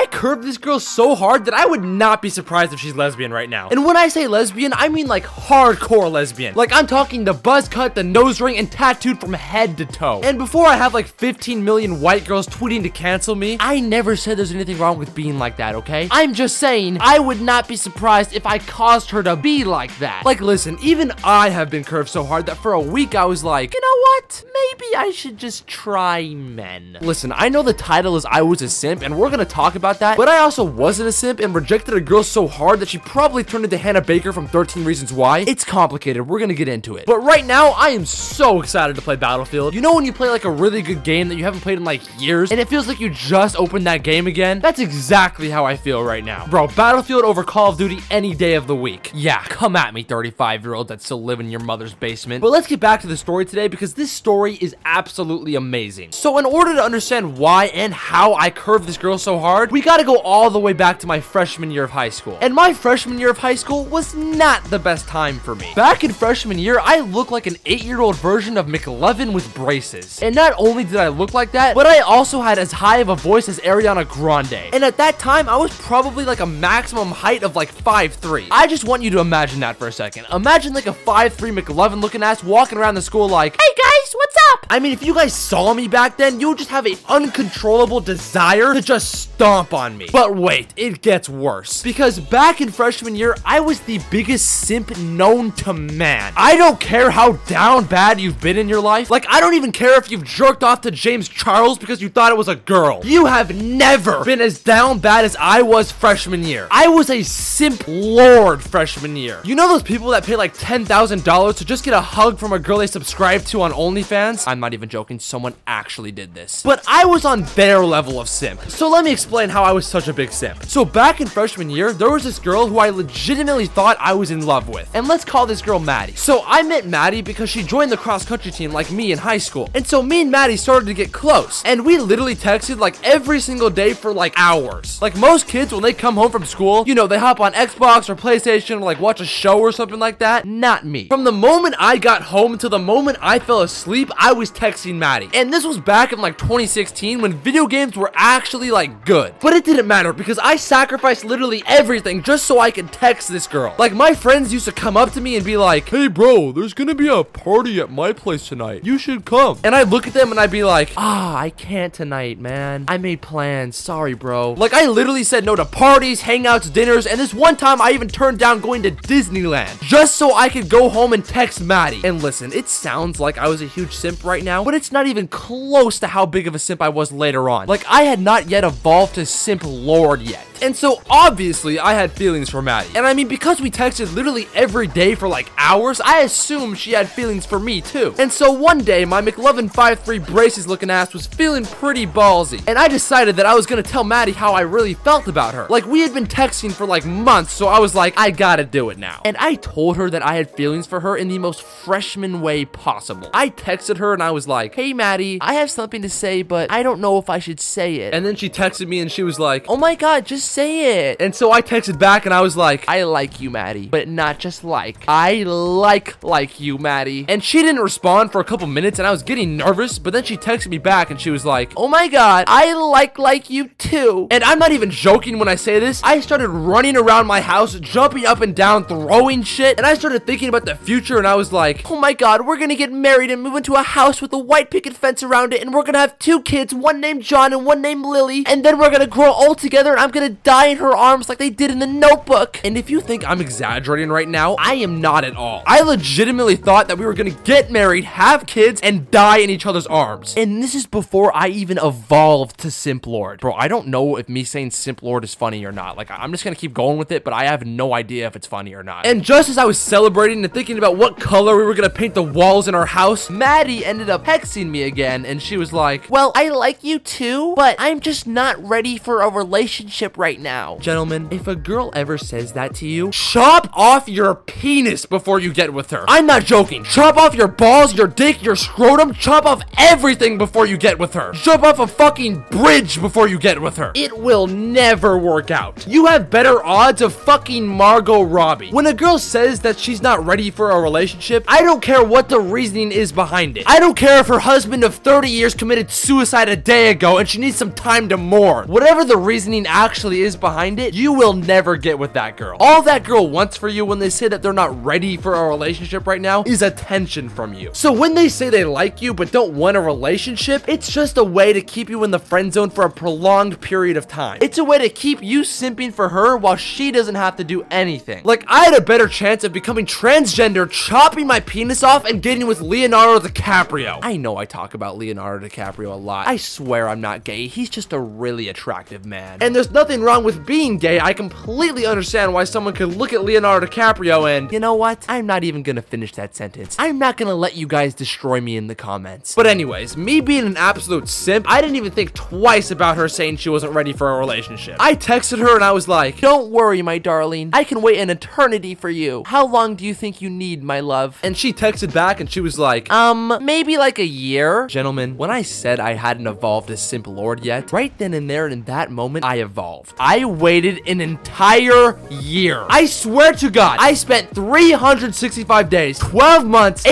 I curved this girl so hard that I would not be surprised if she's lesbian right now. And when I say lesbian, I mean like hardcore lesbian. Like I'm talking the buzz cut, the nose ring, and tattooed from head to toe. And before I have like 15 million white girls tweeting to cancel me, I never said there's anything wrong with being like that, okay? I'm just saying I would not be surprised if I caused her to be like that. Like listen, even I have been curved so hard that for a week I was like, you know what? Maybe I should just try men. Listen, I know the title is I Was A Simp, and we're gonna talk about that, but I also wasn't a simp and rejected a girl so hard that she probably turned into Hannah Baker from 13 Reasons Why. It's complicated, we're gonna get into it. But right now, I am so excited to play Battlefield. You know when you play like a really good game that you haven't played in like years, and it feels like you just opened that game again? That's exactly how I feel right now. Bro, Battlefield over Call of Duty any day of the week. Yeah, come at me, 35-year-old that still live in your mother's basement. But let's get back to the story today because this story is absolutely amazing. So in order to understand why and how I curved this girl so hard, we gotta go all the way back to my freshman year of high school. And my freshman year of high school was not the best time for me. Back in freshman year, I looked like an 8-year-old version of McLovin with braces. And not only did I look like that, but I also had as high of a voice as Ariana Grande. And at that time, I was probably like a maximum height of like 5'3". I just want you to imagine that for a second. Imagine like a 5'3" McLovin looking ass walking around the school like, hey guys, what's up? I mean, if you guys saw me back then, you would just have an uncontrollable desire to just stomp on me. But wait, it gets worse. Because back in freshman year, I was the biggest simp known to man. I don't care how down bad you've been in your life. Like, I don't even care if you've jerked off to James Charles because you thought it was a girl. You have never been as down bad as I was freshman year. I was a simp lord freshman year. You know those people that pay like $10,000 to just get a hug from a girl they subscribe to on OnlyFans? I'm not even joking, someone actually did this. But I was on their level of simp. So let me explain how I was such a big simp. So back in freshman year, there was this girl who I legitimately thought I was in love with. And let's call this girl Maddie. So I met Maddie because she joined the cross-country team like me in high school. And so me and Maddie started to get close. And we literally texted like every single day for like hours. Like most kids, when they come home from school, you know, they hop on Xbox or PlayStation or like watch a show or something like that. Not me. From the moment I got home to the moment I fell asleep, I was texting Maddie. And this was back in like 2016 when video games were actually like good. But it didn't matter because I sacrificed literally everything just so I could text this girl. Like my friends used to come up to me and be like, hey bro, there's gonna be a party at my place tonight. You should come. And I'd look at them and I'd be like, I can't tonight, man. I made plans. Sorry, bro. Like I literally said no to parties, hangouts, dinners, and this one time I even turned down going to Disneyland just so I could go home and text Maddie. And listen, it sounds like I was a huge simp right now, but it's not even close to how big of a simp I was later on. Like I had not yet evolved to simp lord yet. And so obviously I had feelings for Maddie. And I mean, because we texted literally every day for like hours, I assumed she had feelings for me too. And so one day my McLovin 5'3" braces looking ass was feeling pretty ballsy. And I decided that I was gonna tell Maddie how I really felt about her. Like we had been texting for like months, so I was like, I gotta do it now. And I told her that I had feelings for her in the most freshman way possible. I texted her and I was like, hey Maddie, I have something to say, but I don't know if I should say it. And then she texted me and she was like, oh my god, just say it. And so I texted back and I was like, I like you, Maddie, but not just like. I like you, Maddie. And she didn't respond for a couple minutes and I was getting nervous, but then she texted me back and she was like, oh my god, I like you too. And I'm not even joking when I say this. I started running around my house, jumping up and down, throwing shit, and I started thinking about the future and I was like, oh my god, we're gonna get married and move into a house with a white picket fence around it, and we're gonna have 2 kids, one named John and one named Lily, and then we're gonna grow old together and I'm gonna die in her arms like they did in The Notebook. And if you think I'm exaggerating right now, I am not at all. I legitimately thought that we were gonna get married, have kids, and die in each other's arms. And this is before I even evolved to Simp Lord. Bro, I don't know if me saying Simp Lord is funny or not. Like, I'm just gonna keep going with it, but I have no idea if it's funny or not. And just as I was celebrating and thinking about what color we were gonna paint the walls in our house, Maddie ended up texting me again, and she was like, well, I like you too, but I'm just not ready for a relationship right now. Gentlemen, if a girl ever says that to you, chop off your penis before you get with her. I'm not joking. Chop off your balls, your dick, your scrotum. Chop off everything before you get with her. Jump off a fucking bridge before you get with her. It will never work out. You have better odds of fucking Margot Robbie. When a girl says that she's not ready for a relationship, I don't care what the reasoning is behind it. I don't care if her husband of 30 years committed suicide a day ago and she needs some time to mourn. Whatever the reasoning actually is behind it, you will never get with that girl. All that girl wants for you when they say that they're not ready for a relationship right now is attention from you. So when they say they like you but don't want a relationship, it's just a way to keep you in the friend zone for a prolonged period of time. It's a way to keep you simping for her while she doesn't have to do anything. Like, I had a better chance of becoming transgender, chopping my penis off, and getting with Leonardo DiCaprio. I know I talk about Leonardo DiCaprio a lot. I swear I'm not gay. He's just a really attractive man. And there's nothing wrong with being gay. I completely understand why someone could look at Leonardo DiCaprio and, you know what? I'm not even gonna finish that sentence. I'm not gonna let you guys destroy me in the comments. But anyways, me being an absolute simp, I didn't even think twice about her saying she wasn't ready for a relationship. I texted her and I was like, Don't worry, my darling. I can wait an eternity for you. How long do you think you need, my love? and she texted back and she was like, Maybe like a year? Gentlemen, when I said I hadn't evolved as Simp Lord yet, right then and there in that moment, I evolved. I waited an entire year. I swear to God, I spent 365 days, 12 months,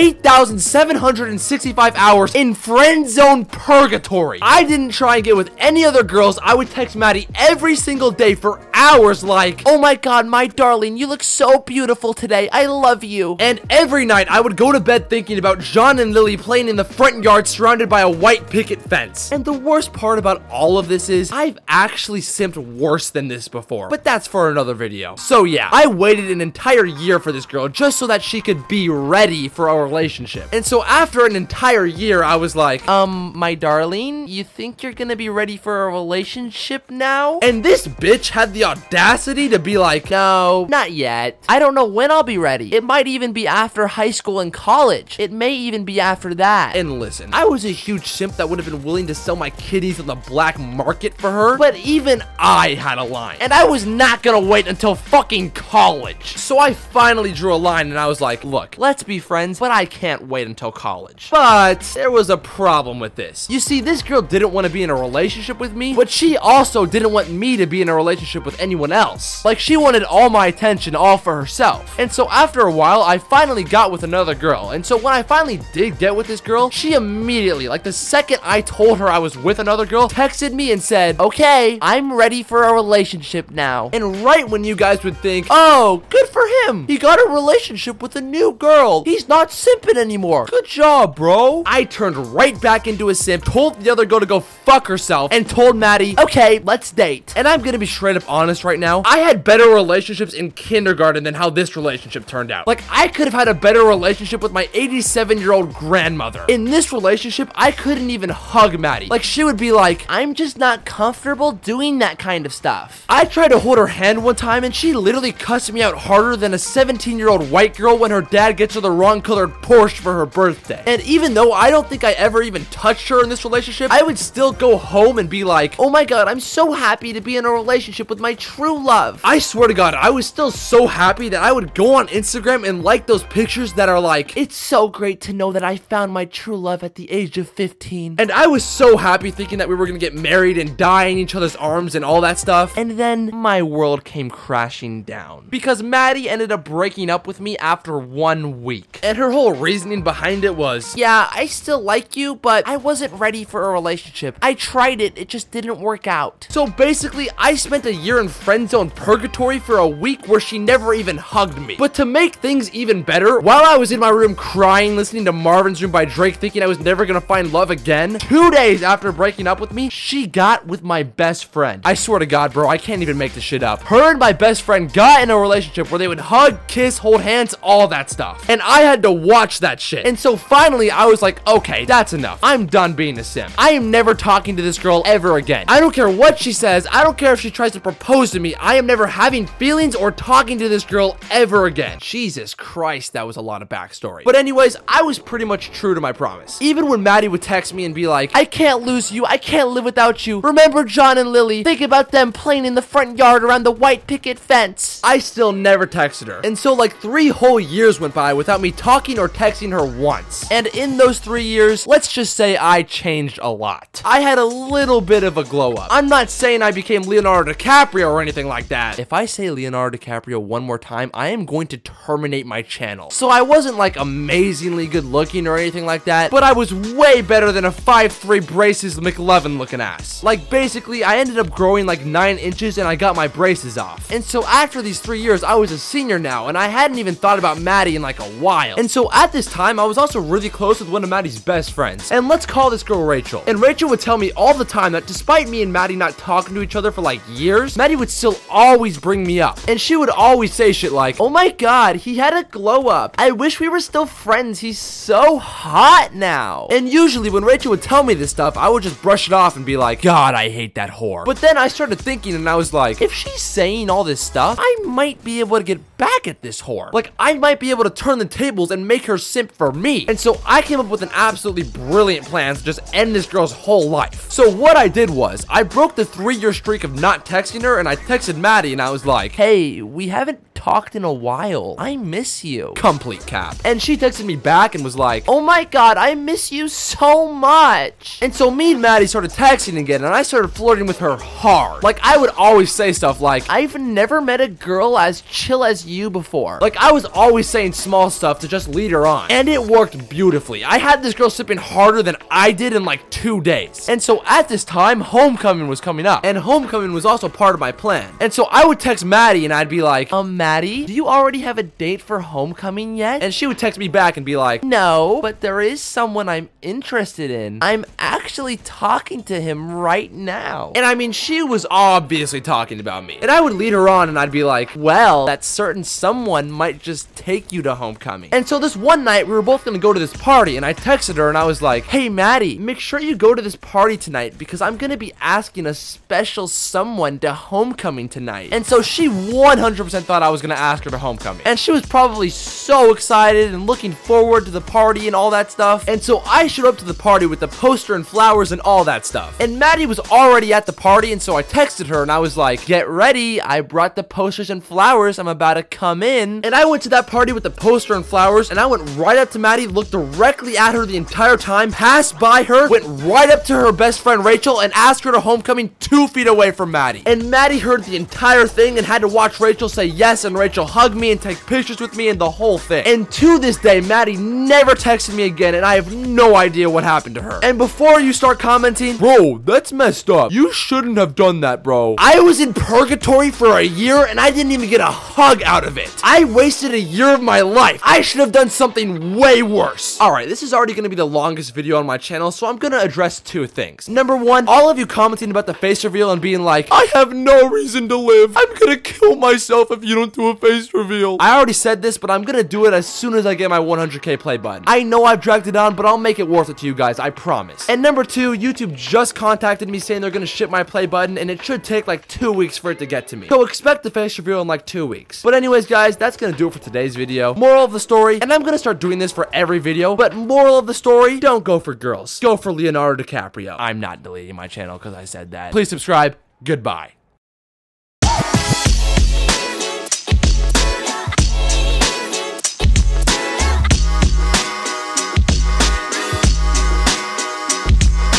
8,765 hours in friend zone purgatory. I didn't try and get with any other girls. I would text Maddie every single day for hours like, Oh my god, my darling, you look so beautiful today. I love you. and every night I would go to bed thinking about John and Lily playing in the front yard surrounded by a white picket fence. And the worst part about all of this is I've actually simped worse than this before, but that's for another video. So yeah, I waited an entire year for this girl just so that she could be ready for a relationship. And so after an entire year, I was like, My darling, you think you're gonna be ready for a relationship now? and this bitch had the audacity to be like, No, not yet. I don't know when I'll be ready. It might even be after high school and college. It may even be after that. and listen, I was a huge simp that would have been willing to sell my kidneys on the black market for her, but even I had a line, and I was not gonna wait until fucking college. So I finally drew a line and I was like, look, let's be friends, but I can't wait until college. But there was a problem with this. You see, this girl didn't want to be in a relationship with me, but she also didn't want me to be in a relationship with anyone else. Like, she wanted all my attention all for herself. And so after a while, I finally got with another girl. And so when I finally did get with this girl, she immediately, like the second I told her I was with another girl, texted me and said, Okay, I'm ready for a relationship now. and right when you guys would think, oh, good for him, he got a relationship with a new girl, he's not simping anymore, good job, bro, I turned right back into a simp, told the other girl to go fuck herself, and told Maddie, Okay, let's date. and I'm gonna be straight up honest right now, I had better relationships in kindergarten than how this relationship turned out. Like, I could have had a better relationship with my 87-year-old grandmother. In this relationship, I couldn't even hug Maddie. Like, she would be like, I'm just not comfortable doing that kind of stuff. I tried to hold her hand one time and she literally cussed me out harder than a 17-year-old white girl when her dad gets her the wrong colored Porsche for her birthday. And even though I don't think I ever even touched her in this relationship, I would still go home and be like, Oh my god, I'm so happy to be in a relationship with my true love. I swear to God, I was still so happy that I would go on Instagram and like those pictures that are like, It's so great to know that I found my true love at the age of 15. and I was so happy thinking that we were gonna get married and die in each other's arms and all that stuff. And then my world came crashing down. Because Maddie ended up breaking up with me after 1 week. And her whole reasoning behind it was, Yeah, I still like you, but I wasn't ready for a relationship. I tried it, it just didn't work out. so basically, I spent a year in friend zone purgatory for a week where she never even hugged me. But to make things even better, while I was in my room crying, listening to Marvin's Room by Drake, thinking I was never gonna find love again, 2 days after breaking up with me, she got with my best friend. I swear to God, bro, I can't even make this shit up. Her and my best friend got in a relationship where they would hug, kiss, hold hands, all that stuff. And I had to watch that shit. And so finally, I was like, okay, that's enough. I'm done being a simp. I am never talking to this girl ever again. I don't care what she says. I don't care if she tries to propose to me. I am never having feelings or talking to this girl ever again. Jesus Christ, that was a lot of backstory. But anyways, I was pretty much true to my promise. Even when Maddie would text me and be like, I can't lose you, I can't live without you. Remember John and Lily, think about them them playing in the front yard around the white picket fence. I still never texted her. And so like 3 whole years went by without me talking or texting her once. And in those 3 years, let's just say I changed a lot. I had a little bit of a glow up. I'm not saying I became Leonardo DiCaprio or anything like that. If I say Leonardo DiCaprio one more time, I am going to terminate my channel. So I wasn't like amazingly good looking or anything like that, but I was way better than a 5'3" braces McLovin looking ass. Like basically, I ended up growing like 9 inches and I got my braces off. And so after these 3 years, I was a senior now and I hadn't even thought about Maddie in like a while. And so at this time, I was also really close with one of Maddie's best friends. And let's call this girl Rachel. And Rachel would tell me all the time that despite me and Maddie not talking to each other for like years, Maddie would still always bring me up. And she would always say shit like, "Oh my god, he had a glow up. I wish we were still friends. He's so hot now." And usually when Rachel would tell me this stuff, I would just brush it off and be like, "God, I hate that whore." But then I started thinking and I was like, if she's saying all this stuff, I might be able to get back at this whore. Like, I might be able to turn the tables and make her simp for me. And so I came up with an absolutely brilliant plan to just end this girl's whole life. So what I did was, I broke the 3-year streak of not texting her and I texted Maddie and I was like, "Hey, we haven't talked in a while. I miss you." Complete cap. And she texted me back and was like, "Oh my god, I miss you so much." And so me and Maddie started texting again and I started flirting with her hard. Like, I would always say stuff like, "I've never met a girl as chill as you before." Like, I was always saying small stuff to just lead her on. And it worked beautifully. I had this girl sipping harder than I did in like 2 days. And so at this time, homecoming was coming up. And homecoming was also part of my plan. And so I would text Maddie and I'd be like, Maddie, do you already have a date for homecoming yet?" And she would text me back and be like, "No, but there is someone I'm interested in. I'm actually talking to him right now." And I mean, she was obviously talking about me. And I would lead her on and I'd be like, "Well, that certain someone might just take you to homecoming." And so this one night, we were both gonna go to this party, and I texted her and I was like, "Hey Maddie, make sure you go to this party tonight because I'm gonna be asking a special someone to homecoming tonight." And so she 100% thought I was gonna ask her to homecoming. And she was probably so excited and looking forward to the party and all that stuff. And so I showed up to the party with the poster and flowers and all that stuff. And Maddie was already at the party, and so I texted her and I was like, "Get ready, I brought the posters and flowers. I'm about to come in." And I went to that party with the poster and flowers, and I went right up to Maddie, looked directly at her the entire time, passed by her, went right up to her best friend Rachel, and asked her to homecoming 2 feet away from Maddie. And Maddie heard the entire thing and had to watch Rachel say yes, and Rachel hug me and take pictures with me and the whole thing. And to this day, Maddie never texted me again, and I have no idea what happened to her. And before you start commenting, "Bro, that's messed up. You shouldn't have done that, bro." I was in purgatory for a year, and I didn't even get a hug out of it. I wasted a year of my life. I should have done something way worse. Alright, this is already going to be the longest video on my channel, so I'm going to address 2 things. Number 1, all of you commenting about the face reveal and being like, "I have no reason to live. I'm going to kill myself if you don't do a face reveal." I already said this, but I'm going to do it as soon as I get my 100k play button. I know I've dragged it on, but I'll make it worth it to you guys, I promise. And number 2, YouTube just contacted me saying they're going to ship my play button, and it should take like 2 weeks for it to get to me. So expect the face reveal in like 2 weeks. But anyways, guys, that's going to do it for today's video. Moral of the story, and I'm going to start doing this for every video, but moral of the story, don't go for girls. Go for Leonardo DiCaprio. I'm not deleting my channel because I said that. Please subscribe. Goodbye.